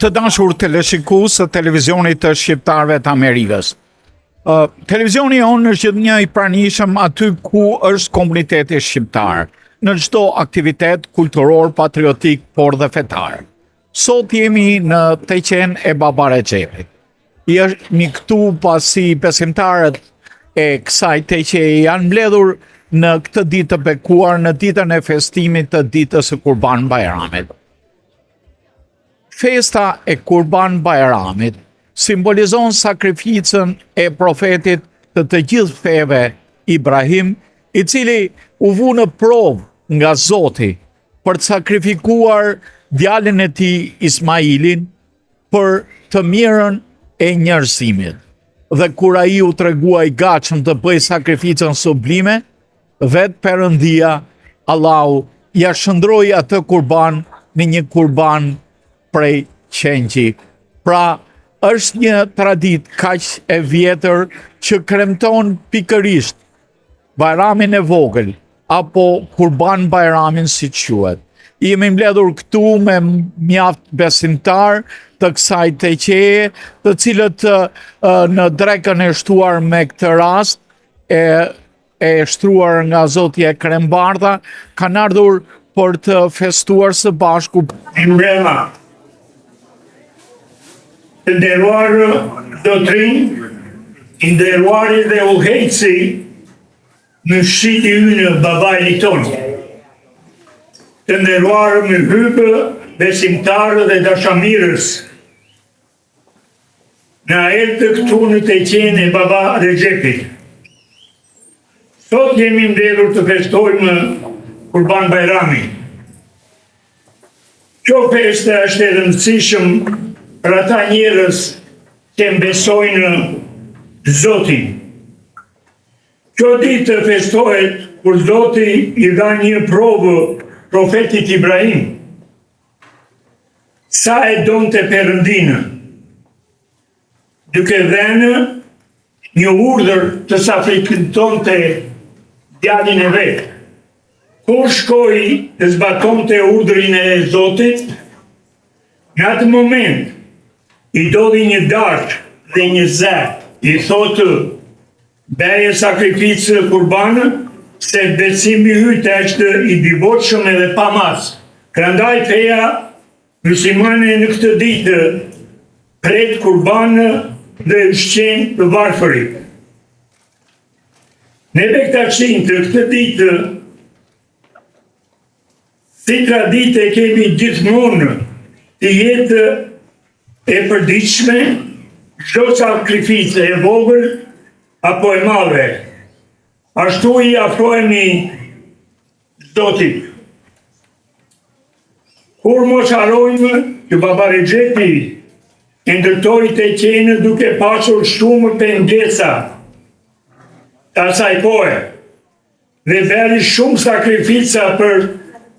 Të dashur teleshikues të televizionit të shqiptarëve të Amerikës. Televizioni jonë është gjithnjë i pranishëm aty ku është komuniteti shqiptar, në çdo aktivitet kulturor, patriotik, por dhe fetar. Sot jemi në Teqen e Baba Rexhepit. Jemi këtu pasi besimtarët e kësaj teqeje janë mbledhur në këtë ditë të bekuar, në ditën e festimit të ditës së Kurban Bayramit. Festa e Kurban Bayramit simbolizon sakrificën e profetit të gjithë feve Ibrahim, i cili u vu në provë nga Zoti për të sakrifikuar djalin e tij Ismailin për të mirën e njerëzimit. Dhe kur ai u tregua i gatshëm të bëjë sakrificën sublime, vetë Perëndia Allahu ja shndroi atë kurban në një kurban prej qengji. Pra, është një traditë kaq e vjetër që kremton pikërisht Bajramin e vogël apo Kurban Bajramin si quhet. Jemi mbledhur këtu me mjaft besimtar të kësaj teqeje, të cilët në drekën e shtuar me këtë rast e shtruar nga Zoti e Krembardha, kanë ardhur për të festuar së bashku. Emblema të nderuar dotrinë, i nderuari dhe udhëheqësi në shiti ynë babait tonë. Të nderuar me hypë, besimtarë dhe dashamirës. Na erdhë këtu në Teqen e Baba Rexhepit. Sot jemi mbledhur të festojmë Kurban Bayramin. Kjo festa është e rëndësishëm për ata njerëz që besojnë Zotin. Kjo ditë festohet kur Zoti i dha një provë profetit Ibrahim. Sa e donte Perëndinë, duke dhënë një urdhër të sakrifisonte djalin e vet. Kur shkoi të zbatonte urdhrin e Zotit, në atë moment i doli një darkë dhe një zë, i thotë: "Bëje sakrificë kurbanë, se besimi yt është i devotshëm edhe pa mas." Prandaj feja muslimane në këtë ditë pret kurbanë dhe ushqen të varfërit. Ne bektaçin të këtë ditë si traditë kemi gjithmonë të jetë e përditshme, çdo sakrificë e vogël apo e madhe. Ashtu i afrohemi Zotit. Kur mos harrojmë që Baba Rexhepi e ndërtoi Teqenë duke pasur shumë pengesa të asaj kohe dhe veri shumë sakrifica për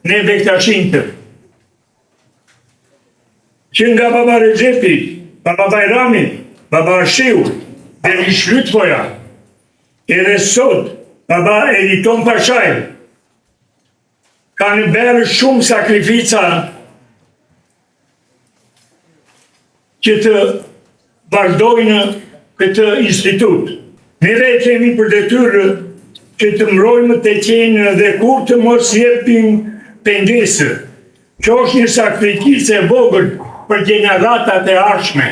ne bektaçintë. Që nga Baba Rexhepi, Baba Bajrami, Baba Arshiu dhe Rishlytvoja, edhe sot Baba Eliton Pashaj kanë bërë shumë sakrifica që të vazhdojnë këtë institut. Ne kemi për detyrë që të mbrojmë Teqenë dhe kur të mos jepim pengesë. Kjo është një sakrificë e vogël për gjeneratat e ardhshme.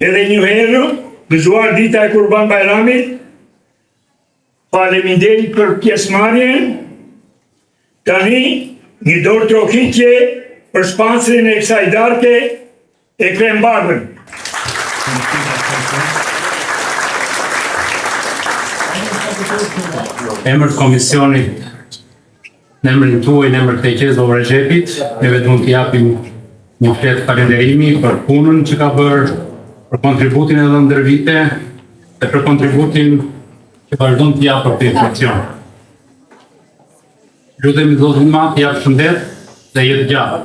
Edhe një herë, gëzuar dita e Kurban Bayramit, faleminderit për pjesëmarrjen. Tani një dorë trokitje për sponsorin e kësaj darke e Krembardhën. Emër të komisionit, në emrin tuaj, në emër të Teqes Baba Rexhepit, ne vetëm t'i japim një fletë falënderimi për punën që ka bërë, për kontributin edhe ndër vite, dhe për kontributin që vazhdon t'i japë për të infekcion. Lutemi Zotin Madh t'i japë shëndet dhe jetë gjatë.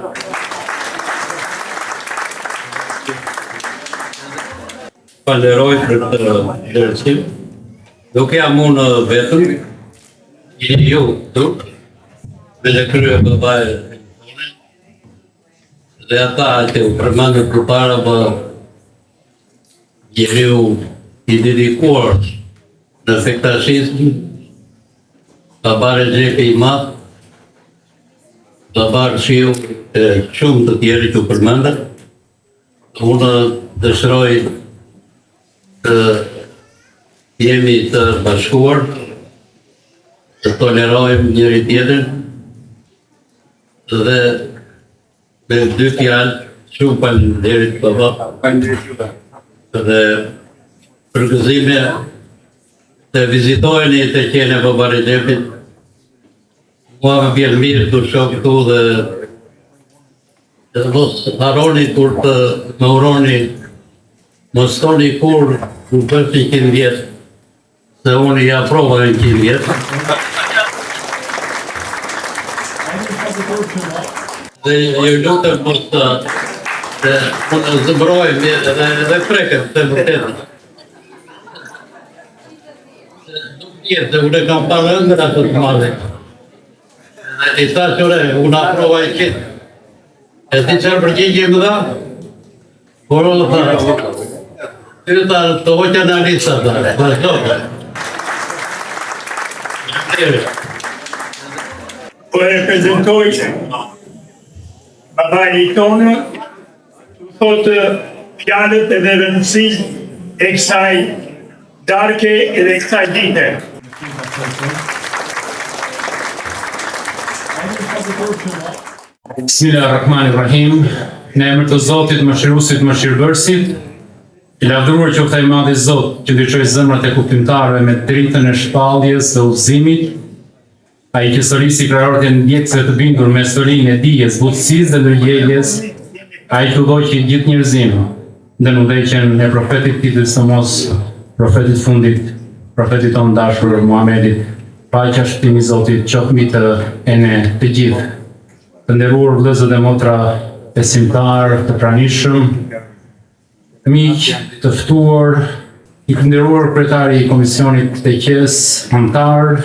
Falenderoj për të vlerësim. Duke jam unë vetëm, jeni ju këtu, dhe krye babaj dhe ata që u përmendën përpara njeriu i dedikuar në fektashizm, Baba Recep i Madh, Baba Shiu e shumë të tjerë që u përmendën. Unë dëshiroj të jemi të bashkuar, të tolerojmë njëri tjetrin dhe me dy fjalë shumë faleminderit baba. Dhe për gëzime të vizitojeni të qene Baba Recepit. Mua më vjen mirë të shoh këtu dhe mos harroni kur të më uroni, mos thoni kur bëhet 100 vjet, se unë ja provoj 100 vjet. Dhe ju lutem mos të zëmbrojmë dhe prekëm të vërtetë. Nuk jetë, dhe unë kam parë ëndër atë të madhe. Dhe ti tha qëre, unë aprovaj qitë. E ti qërë përgjigje më dha? Por unë tha, ty tha të hoqja në lisa tha. Po e prezentoj babaj tonë, thotë fjalët edhe rëndësinë e kësaj darke edhe kësaj dite. Bismillahirrahmanirrahim. Në emër të Zotit, Mëshiruesit, Mëshirbërësit, i lavdëruar qoftë ai madhi Zot, që ndriçoi zemrat e kuptimtarëve me dritën e shpalljes dhe udhëzimit, ai që sërisi krahorët e ndjekësve të bindur me historinë e dijes, butësisë dhe ndërgjegjjes, ai që udhëhoqi gjithë njerëzimin në udhëheqjen e profetit tij së mos, profetit fundit, profetit tonë dashur Muhamedit, paqja shpëtimi i Zotit qoftë mbi të ne të gjithë. Të nderuar vëllezër dhe motra besimtar të pranishëm, miq të ftuar, i nderuar kryetari i komisionit të qes, antar,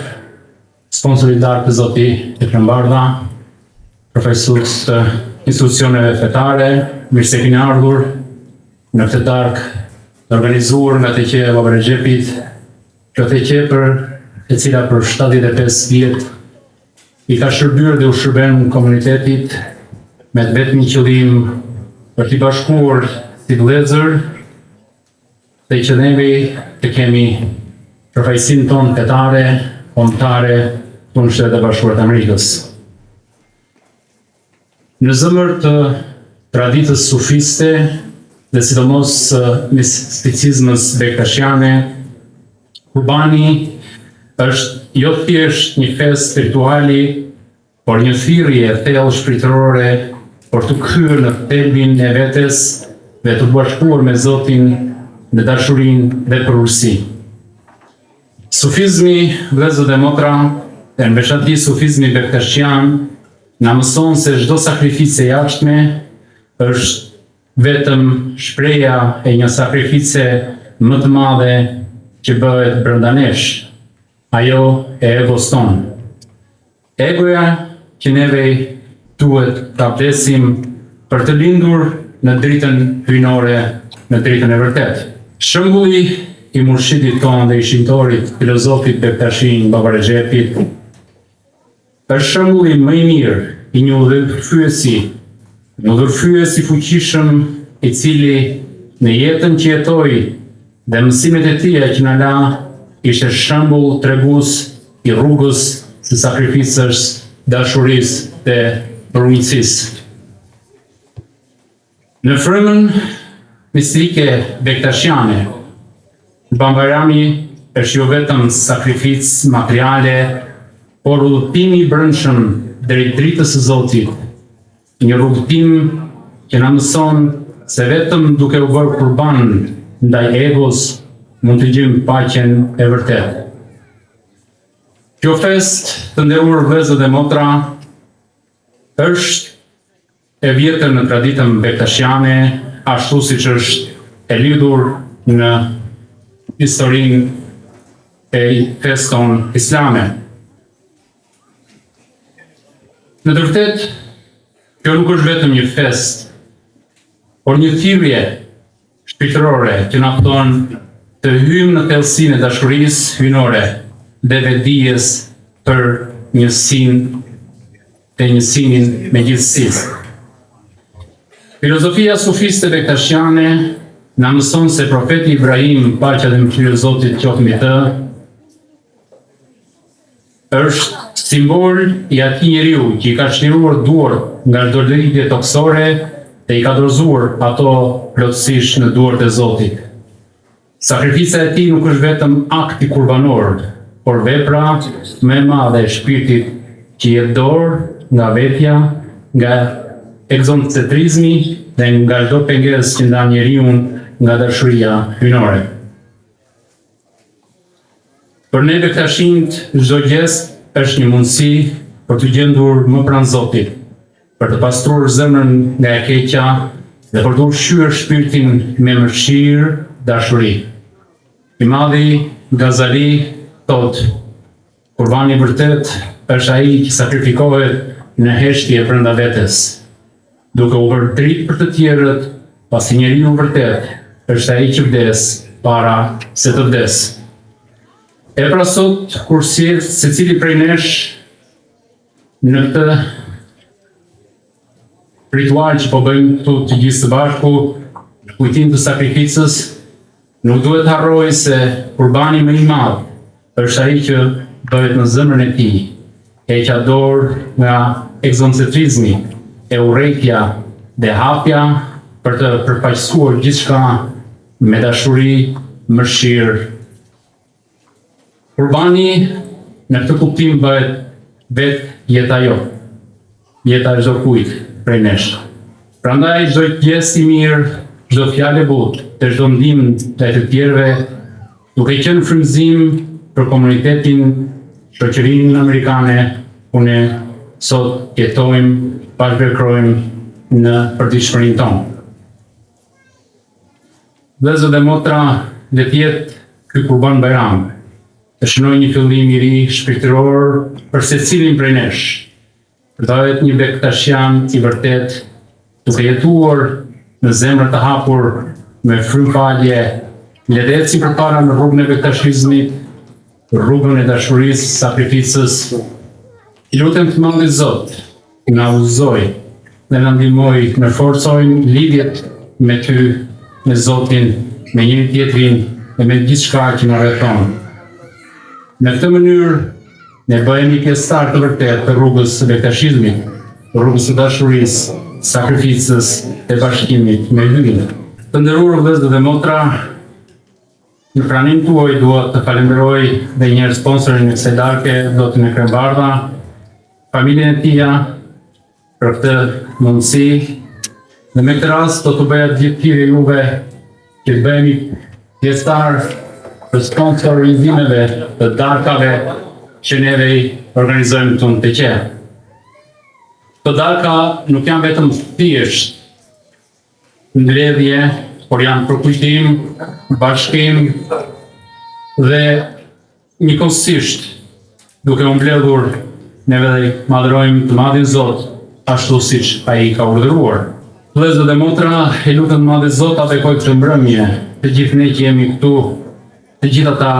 sponsori darkë të Zoti e Krembardha, profesorës të institucioneve fetare, mirë se keni ardhur në këtë darkë të organizuar nga TQ Baba Recepit, kjo TQ për e cila për 75 vjet i ka shërbyer dhe u shërben komunitetit me të vetëm një qëllim për t'i bashkuar si vëllezër dhe që neve të kemi përfaqësinë tonë fetare, kombëtare të Shtetet e Bashkuara të Amerikës. Në zemër të traditës sufiste dhe sidomos misticizmës bektashiane, Kurbani është jo thjesht një festë spirituali, por një thirrje e thellë shpirtërore për të kthyer në thelbin e vetes dhe të bashkuar me Zotin në dashurinë dhe përurësi. Sufizmi, vëllezër dhe motra, e në veçantë sufizmi bektashian, na mëson se çdo sakrificë e jashtme është vetëm shpreha e një sakrifice më të madhe që bëhet brenda nesh, ajo e egos tonë. Egoja që neve duhet ta vdesim për të lindur në dritën hyjnore, në dritën e vërtetë. Shembulli i murshidit tonë dhe i shqiptorit, filozofit bektashin Baba Recepit, është shembulli më i mirë i një udhëfyesi i fuqishëm i cili në jetën që jetoi dhe mësimet e tija që na la ishte shembull tregues i rrugës së sakrificës, dashurisë dhe përmirësisë. Në frymën mistike bektashiane, Kurban Bajrami është jo vetëm sakrificë materiale, por udhëtimi i brendshëm deri dritës së Zotit, një rrugëtim që na mëson se vetëm duke u bërë kurban ndaj egos mund të gjejmë paqen e vërtetë. Kjo festë, të nderuar vëllezër dhe motra, është e vjetër në traditën bektashiane, ashtu siç është e lidhur në historinë e fesë tonë islame. Në të vërtetë, kjo nuk është vetëm një festë por një thirrje shpirtërore që na thon të hyjmë në thellësinë e dashurisë hyjnore dhe vetdijes për njësinë me gjithësisë. Filozofia sufiste bektashiane na mëson se profeti Ibrahim, paqja dhe mëshira e Zotit qoftë mbi të, është simbol i atij njeriu që i ka shliruar duart nga çdo lidhje toksore dhe i ka dorëzuar ato plotësisht në duart e Zotit. Sakrifica e tij nuk është vetëm akti kurbanor, por vepra më e madhe e shpirtit që jep dorë nga vetja, nga egzocentrizmi dhe nga çdo pengesë që ndan njeriu nga dashuria hyjnore. Për ne bektashint, çdo gest është një mundësi për të gjendur më pranë Zotit, për të pastruar zemrën nga e keqja dhe për të ushqyer shpirtin me mëshirë, dashuri. I madhi Gazali thotë, kurbani i vërtet është ai që sakrifikohet në heshtje brenda vetes, duke u bërë dritë për të tjerët, pasi njeriu vërtet është ai që vdes para se të vdes. E pra sot, kur secili prej nesh në këtë ritual që po bëjmë këtu të gjithë së bashku, në kujtim të sakrificës, nuk duhet harroj se kurbani më i madh është ai që bëhet në zemrën e tij, heqja dorë nga egzocentrizmi, e urrejtja dhe hapja për të përfaqësuar gjithçka me dashuri, mëshirë. Kurbani në këtë kuptim bëhet vetë jeta jote, jeta e çdo kujt prej nesh. Prandaj çdo gest i mirë, çdo fjalë e butë, dhe çdo ndihmë ndaj të tjerëve, duke qenë frymëzim për komunitetin, shoqërinë amerikane, ku ne sot jetojmë, bashkëveprojmë në përditshmërinë tonë. Vëllezër dhe motra, le të jetë ky Kurban Bayram të shënoj një fillim i ri shpirtëror për secilin prej nesh, për të jetë një bektashian i vërtet, duke jetuar në zemra të hapur me frymë falje, le të ecim përpara në rrugën e bektashizmit, rrugën e dashurisë, sakrificës. I lutem të Madhi Zot na udhëzoj dhe na ndihmoj në forcojnë lidhjet me ty, me Zotin, me njëri tjetrin dhe me gjithçka që na rrethon. Në këtë mënyrë, ne bëhemi pjesëtar të vërtet të rrugës së bektashizmit, rrugës së dashurisë, sakrificës dhe bashkimit me hyjnë. Të nderuar vëllezër dhe motra, në pranimin tuaj dua të falenderoj dhe një herë sponsorin e kësaj darke, zotin Ekrem Bardha, familjen e tij për këtë mundësi, dhe me këtë rast do të bëja të gjithë thirrje juve që të bëhemi pjesëtar për sponsorizimeve të darkave që neve i organizojmë këtu në TQ. Këto darka nuk janë vetëm thjesht mbledhje, por janë përkujtim, bashkim dhe njëkohësisht duke u mbledhur neve dhe madhërojmë të Madhin Zot ashtu siç ai ka urdhëruar. Vëllezër dhe motra, e lutem Madhin Zot ta bekoj këtë mbrëmje të gjithë ne që jemi këtu, të gjithë ata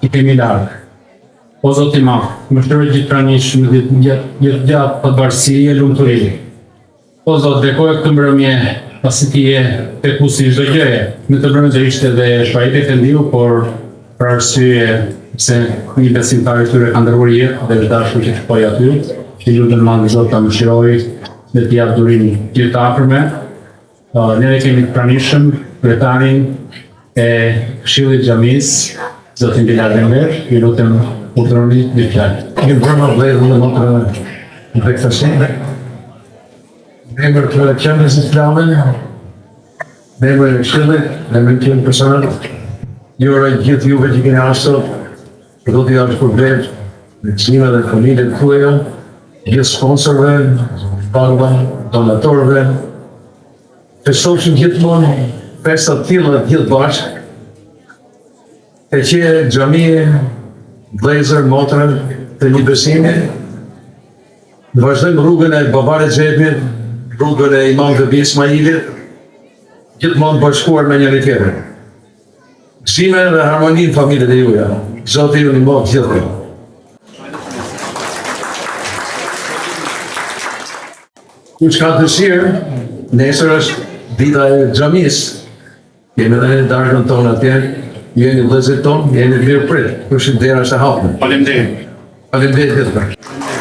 i kemi larg. O Zoti i Madh, mëshiroj gjithë pranish në jetë gjatë të bashkësi e lumturi. O Zot, bekoj këtë mbrëmje pasi ti je tekusi çdo gjëje. Në të mbrëmje do ishte dhe shpajtet e ndiu, por për arsye se një besimtar i tyre ka ndërruar jetë dhe është dashur që të shkojë aty. Që lutem Madhin Zot ta mëshiroj dhe t'i jap durimin gjithë të afërme. Ne kemi të pranishëm kryetarin e Këshillit Xhamisë, zotin Bilal Demir, ju lutem urdhëroni dy fjalë. Një brëma vlejë dhe më të bektashime. Në emër të qendrës islame, në emër e Këshillit, në emër të jenë personat, ju uroj gjithë juve që keni ardhur, do t'i dash shpërblet në çmime dhe familjet tuaja, gjithë sponsorëve, banëve, donatorëve, festojmë gjithmonë festa të tilla të gjithë bashkë, e që xhamia, vëllezër, motra të një besimi, vazhdojmë rrugën e Babarit Xhepit, rrugën e Imam Gabi Ismailit, gjithmonë bashkuar me njëri tjetrin. Gëzime dhe harmoni në familjet e juaja. Zoti ju ndihmoj gjithë. Kush ka dëshirë, nesër është dita e xhamisë. Kemi edhe në darkën tonë atje, jeni vëllezër tonë, jeni mirë prit. Kush dera është e hapur. Faleminderit. Faleminderit.